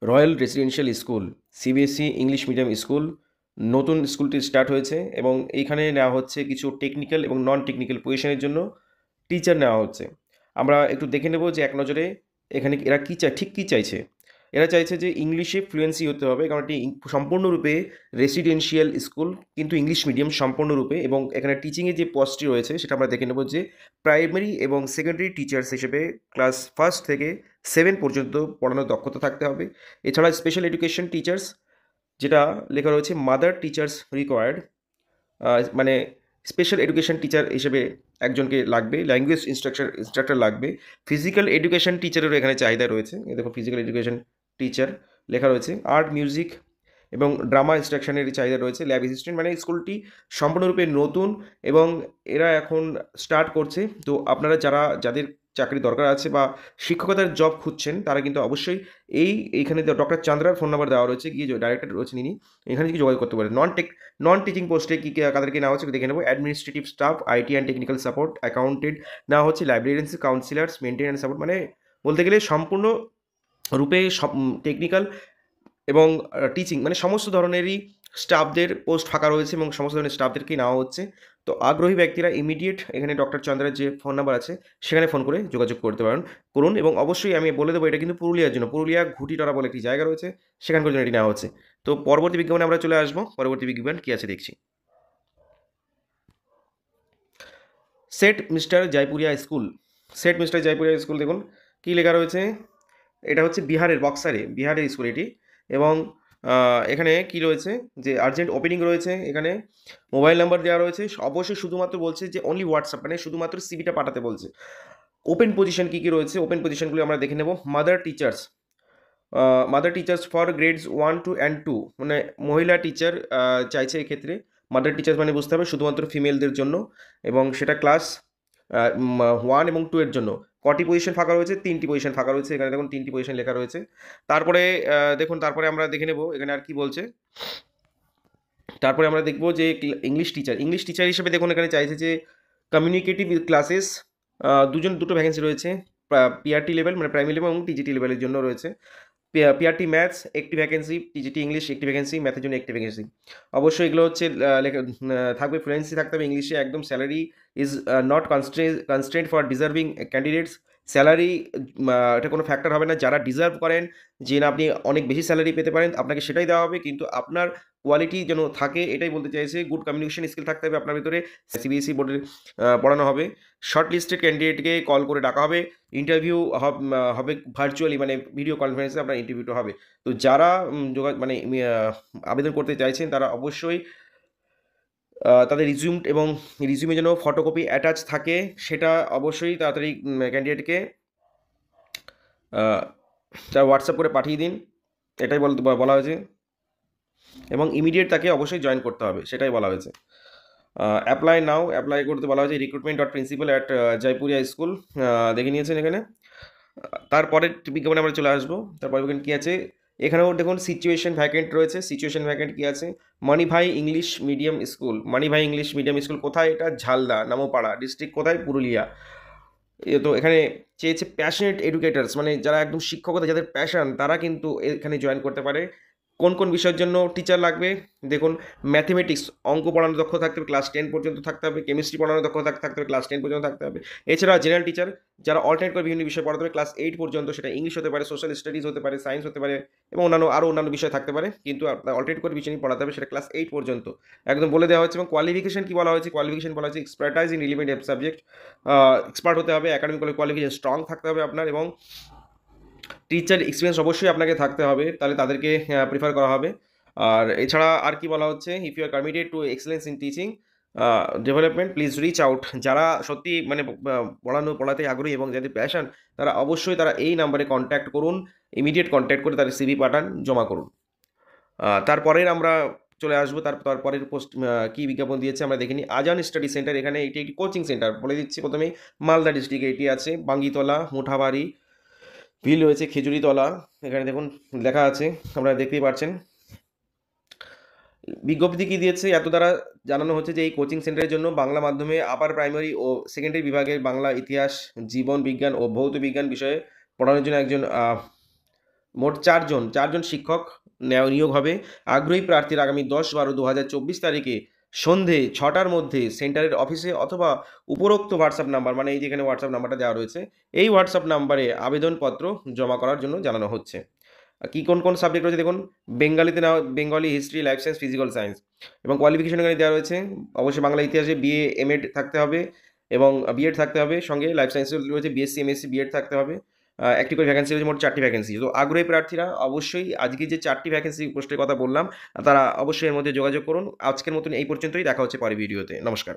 Royal residential school CBSE English medium school নতুন স্কুলটি start হয়েছে এবং এইখানে নেওয়া হচ্ছে কিছু টেকনিক্যাল এবং নন টেকনিক্যাল পজিশনের জন্য টিচার নেওয়া হচ্ছে। আমরা একটু দেখে নেব যে এক নজরে এখানে এরা কী চায়, ঠিক কী চাইছে। এরা চাইছে যে ইংলিশে ফ্লুয়েন্সি হতে হবে, কারণ এটি সম্পূর্ণরূপে রেসিডেন্সিয়াল স্কুল কিন্তু ইংলিশ মিডিয়াম সম্পূর্ণরূপে, এবং এখানে টিচিংয়ে যে পোস্টটি রয়েছে সেটা আমরা দেখে নেব যে প্রাইমারি এবং সেকেন্ডারি টিচার্স হিসেবে ক্লাস ফার্স্ট থেকে 7 পর্যন্ত পড়ানোর দক্ষতা থাকতে হবে। এছাড়া স্পেশাল এডুকেশন টিচার্স, যেটা লেখা রয়েছে মাদার টিচার্স রিকোয়ার্ড, মানে স্পেশাল এডুকেশন টিচার হিসেবে একজনকে লাগবে, ল্যাঙ্গুয়েজ ইনস্ট্রাক্টর লাগবে। ফিজিক্যাল এডুকেশন টিচারেরও এখানে চাহিদা রয়েছে, এই দেখো ফিজিক্যাল এডুকেশন টিচার লেখা রয়েছে। আর্ট, মিউজিক এবং ড্রামা ইনস্ট্রাকশনের চাহিদা রয়েছে। ল্যাব অ্যাসিস্ট্যান্ট, মানে স্কুলটি সম্পূর্ণরূপে নতুন এবং এরা এখন স্টার্ট করছে। তো আপনারা যাদের চাকরি দরকার আছে বা শিক্ষকতার জব খুঁজছেন তারা কিন্তু অবশ্যই এইখানে ডক্টর চান্দ্রার ফোন নাম্বার দেওয়া রয়েছে, গিয়ে ডাইরেক্টর রয়েছেন ইনি, এখানে কি যোগাযোগ করতে পারেন। নন টিচিং পোস্টে কী কাদেরকে নেওয়া হচ্ছে দেখে নেবো। Administrative staff, IT and technical support, accountant নেওয়া হচ্ছে, লাইব্রেরিয়ানস, কাউন্সিলার্স, মেনটেন্যান্স সাপোর্ট, মানে বলতে গেলে সম্পূর্ণ রূপে সব টেকনিক্যাল এবং টিচিং, মানে সমস্ত ধরনেরই স্টাফদের পোস্ট ফাঁকা রয়েছে এবং সমস্ত ধরনের স্টাফদেরকেই নেওয়া হচ্ছে। তো আগ্রহী ব্যক্তিরা ইমিডিয়েট এখানে ডক্টর চন্দ্রের যে ফোন নাম্বার আছে সেখানে ফোন করে যোগাযোগ করতে করুন। এবং অবশ্যই আমি বলে দেবো এটা কিন্তু পুরুলিয়ার জন্য, পুরুলিয়া ঘুটিটরা বলে একটি জায়গা রয়েছে, সেখানকার জন্য এটি নেওয়া হচ্ছে। তো পরবর্তী বিজ্ঞাপনে আমরা চলে আসবো। পরবর্তী বিজ্ঞাপন কী আছে দেখছি। Set mister Jaipuria school, set mister Jaipuria school দেখুন কী লেখা রয়েছে। এটা হচ্ছে বিহারের বক্সারে, বিহারের স্কুল এটি। এবং এখানে কি রয়েছে যে আর্জেন্ট ওপেনিং রয়েছে, এখানে মোবাইল নাম্বার দেওয়া রয়েছে। অবশ্যই শুধুমাত্র বলছে যে অনলি হোয়াটসঅ্যাপ, মানে শুধুমাত্র সিভিটা পাঠাতে বলছে। ওপেন পজিশন কী কী রয়েছে, ওপেন পজিশনগুলো আমরা দেখে নেব। Mother teachers for grades 1, 2 and 2, মানে মহিলা টিচার চাইছে এক্ষেত্রে। মাদার টিচার্স মানে বুঝতে হবে শুধুমাত্র ফিমেলদের জন্য, এবং সেটা ক্লাস 1 এবং 2 এর জন্য। কটি পজিশন ফাঁকা রয়েছে? 3টি পজিশন ফাঁকা রয়েছে, এখানে দেখুন 3টি পজিশন লেখা রয়েছে। তারপরে দেখুন, তারপরে আমরা দেখে নেব এখানে আর কি বলছে। তারপরে আমরা দেখব যে ইংলিশ টিচার হিসেবে দেখুন এখানে চাইছে যে কমিউনিকেটিভ ক্লাসেস, দুটো ভ্যাকেন্সি রয়েছে। পিআরটি লেভেল মানে প্রাইমারি লেভেল এবং টিজিটি লেভেলের জন্য রয়েছে। পিআরটি ম্যাথস একটি ভ্যাকেন্সি, টিজিটি ইংলিশ একটি ভ্যাকেন্সি, ম্যাথের জন্য একটি ভ্যাকেন্সি। অবশ্যই এগুলো হচ্ছে থাকবে, ফ্লুয়েন্সি থাকতে হবে ইংলিশে একদম। Salary is not constraint for deserving candidates. Salary এটা কোনো ফ্যাক্টর হবে না। যারা ডিজার্ভ করেন যে না আপনি অনেক বেশি স্যালারি পেতে পারেন, আপনাকে সেটাই দেওয়া হবে, কিন্তু আপনার কোয়ালিটি যেন থাকে এটাই বলতে চাইছে। গুড কমিউনিকেশন স্কিল থাকতে হবে আপনার ভিতরে। সিবিএসই বোর্ডের পড়ানো হবে। শর্ট লিস্টেড ক্যান্ডিডেটকে কল করে ডাকা হবে। ইন্টারভিউ হবে ভার্চুয়ালি, মানে ভিডিও কনফারেন্সে আপনার ইন্টারভিউটা হবে। তো যারা আবেদন করতে চাইছেন তারা অবশ্যই তাদের রিজিউমে যেন ফটোকপি অ্যাটাচ থাকে, সেটা অবশ্যই তাড়াতাড়ি ক্যান্ডিডেটকে তার হোয়াটসঅ্যাপ করে পাঠিয়ে দিন, এটাই বলা হয়েছে। এবং ইমিডিয়েট তাকে অবশ্যই জয়েন করতে হবে, সেটাই বলা হয়েছে। অ্যাপ্লাই করতে বলা হয়েছে। recruitment.principal@, জয়পুরিয়া স্কুল দেখে নিয়েছেন এখানে। তারপরের বিজ্ঞাপনে আমরা চলে আসবো। তারপরে বিজ্ঞাপন কী আছে এখানেও দেখুন, সিচুয়েশন ভ্যাকেন্ট রয়েছে। সিচুয়েশন ভ্যাকেন্ট কী আছে? Manibhai English medium school. Manibhai English medium school কোথায়? এটা ঝালদা, নামোপাড়া ডিস্ট্রিক্ট। কোথায়? পুরুলিয়া। তো এখানে চেয়েছে প্যাশনেট এডুকেটার্স, মানে যারা একদম শিক্ষকতা যাদের প্যাশন, তারা কিন্তু এখানে জয়েন করতে পারে। কোন কোন বিষয়ের জন্য টিচার লাগবে দেখুন। ম্যাথমেটিক্স, অঙ্ক পড়ানোর দক্ষ থাকতে হবে, ক্লাস 10 পর্যন্ত থাকতে হবে। কেমিস্ট্রি পড়ানোর দক্ষ থাকতে হবে, ক্লাস 10 পর্যন্ত থাকতে হবে। এছাড়া জেনারেল টিচার, যারা অল্টারনেট করে বিভিন্ন বিষয় পড়াতে হবে, ক্লাস 8 পর্যন্ত। সেটা ইংলিশ হতে পারে, সোশ্যাল স্টাডিজ হতে পারে, সায়েন্স হতে পারে, এবং অন্যান্য বিষয় থাকতে পারে, কিন্তু আপনার অল্টারনেট করে বিষয় নিয়ে পড়াতে হবে, সেটা ক্লাস 8 পর্যন্ত একদম বলে দেওয়া হচ্ছে। এবং কোয়ালিফিকেশন কী বলা হয়েছে? কোয়ালিফিকেশন বলা হচ্ছে expertise in relevant subject. Expert হতে হবে, একাডেমিক কোয়ালিফিকেশন স্ট্রং থাকতে হবে আপনার, এবং টিচার এক্সপিরিয়েন্স অবশ্যই আপনাকে থাকতে হবে, তাহলে তাদেরকে প্রিফার করা হবে। আর এছাড়া আর কি বলা হচ্ছে? If you are committed to excellence in teaching development, please reach out. যারা সত্যি মানে পড়াতে আগ্রহী এবং যাদের প্যাশন, তারা অবশ্যই এই নাম্বারে কন্ট্যাক্ট করুন। ইমিডিয়েট কন্ট্যাক্ট করে তাদের সিভি পাঠান, জমা করুন। তারপরের আমরা চলে আসবো। তারপরের পোস্ট কী বিজ্ঞাপন দিয়েছে আমরা দেখিনি। আজান স্টাডি সেন্টার, এখানে এটি একটি কোচিং সেন্টার বলে দিচ্ছি প্রথমেই। মালদা ডিস্ট্রিক্টে এটি আছে। বাঙ্গিতলা, মুঠাবাড়ি, বিল রয়েছে খেজুরিতলা। এখানে দেখুন লেখা আছে, আপনারা দেখতেই পাচ্ছেন। বিজ্ঞপ্তি কী দিয়েছে? এত দ্বারা জানানো হচ্ছে যে এই কোচিং সেন্টারের জন্য বাংলা মাধ্যমে আপার প্রাইমারি ও সেকেন্ডারি বিভাগের বাংলা, ইতিহাস, জীবন বিজ্ঞান ও ভৌত বিজ্ঞান বিষয়ে পড়ানোর জন্য একজন মোট চারজন শিক্ষক নিয়োগ হবে। আগ্রহী প্রার্থীরা আগামী 10/12/2024 তারিখে সন্ধে 6টার মধ্যে সেন্টারের অফিসে অথবা উপরোক্ত হোয়াটসঅ্যাপ নাম্বার, মানে এই যেখানে হোয়াটসঅ্যাপ নাম্বারটা দেওয়া রয়েছে, এই হোয়াটসঅ্যাপ নাম্বারে আবেদনপত্র জমা করার জন্য জানানো হচ্ছে। কি কোন সাবজেক্ট রয়েছে দেখুন, বেঙ্গলিতে নেওয়া Bengali, history, life science, physical science, এবং কোয়ালিফিকেশন এখানে দেওয়া রয়েছে। অবশ্যই বাংলা ইতিহাসে বিএ এমএড থাকতে হবে এবং বিএড থাকতে হবে, সঙ্গে লাইফ সায়েন্সে রয়েছে বিএসসি এমএসসি বিএড থাকতে হবে। একটি করে ভ্যাকেন্সি রয়েছে, মোট 4টি ভ্যাকেন্সি। তো আগ্রহী প্রার্থীরা অবশ্যই আজকে যে 4টি ভ্যাকেন্সি পোস্টের কথা বললাম, তারা অবশ্যই এর মধ্যে যোগাযোগ করুন। আজকের মতন এই পর্যন্তই, দেখা হচ্ছে পরের ভিডিওতে। নমস্কার।